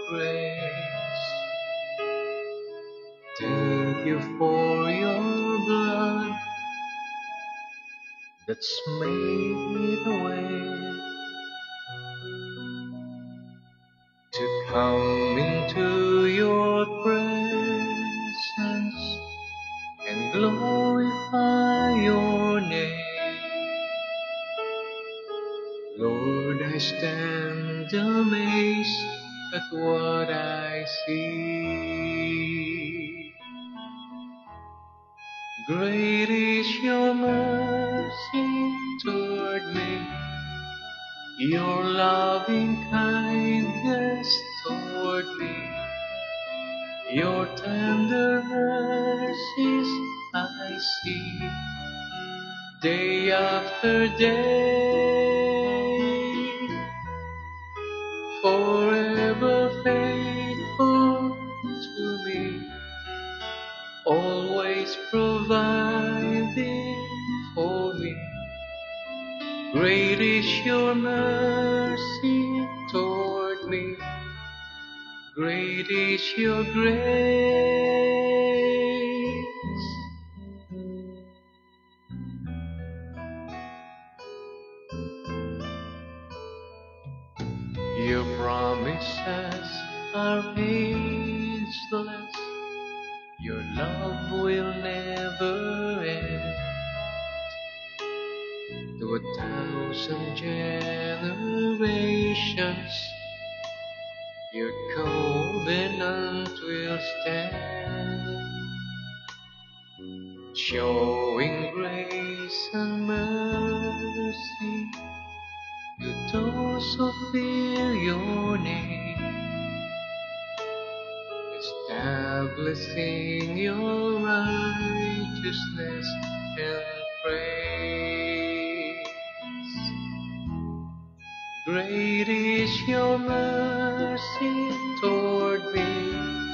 grace. Thank you for your blood that's made a way to come into your presence and glorify your name. Lord, I stand amazed at what I see. Great is your mercy toward me, your loving kindness toward me, your tender mercies I see day after day, forever faithful to me, always providing for me. Great is your mercy toward me, great is your grace. Your promises are ageless, your love will never end. To 1,000 generations, your covenant will stand, showing grace and mercy to those who fear your name, establishing your righteousness and praise. Great is your mercy toward me,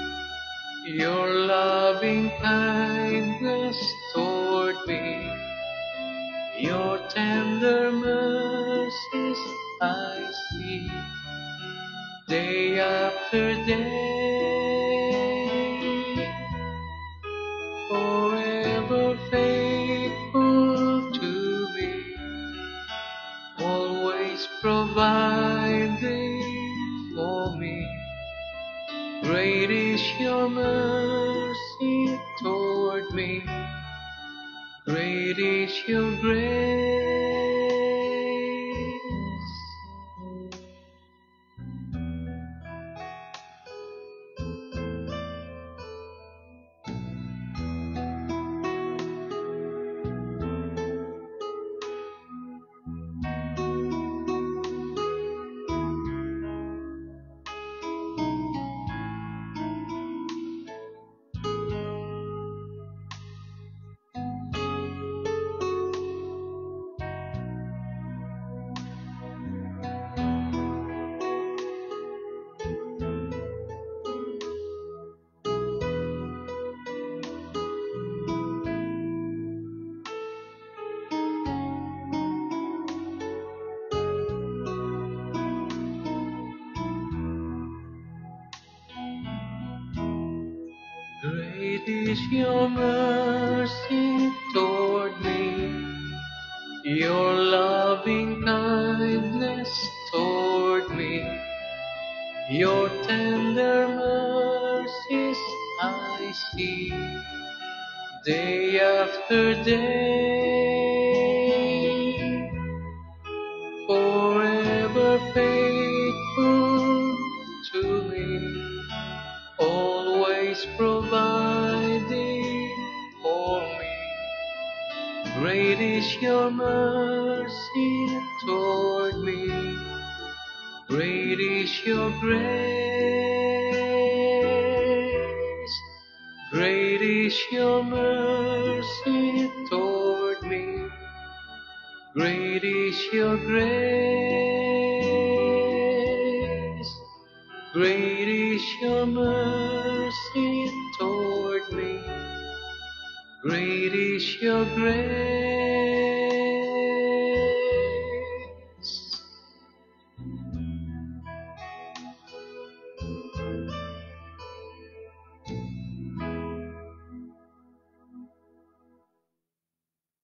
your loving kindness toward me, your tender mercies I see day after day, forever faithful to me, always providing for me. Great is your mercy toward me, great is your grace. Great is your mercy toward me, your loving kindness toward me, your tender mercies I see day after day, forever faithful to me, always providing for me. Great is your mercy toward me, great is your grace. Great is your mercy toward me, great is your grace. Great is your mercy toward me, great is your grace.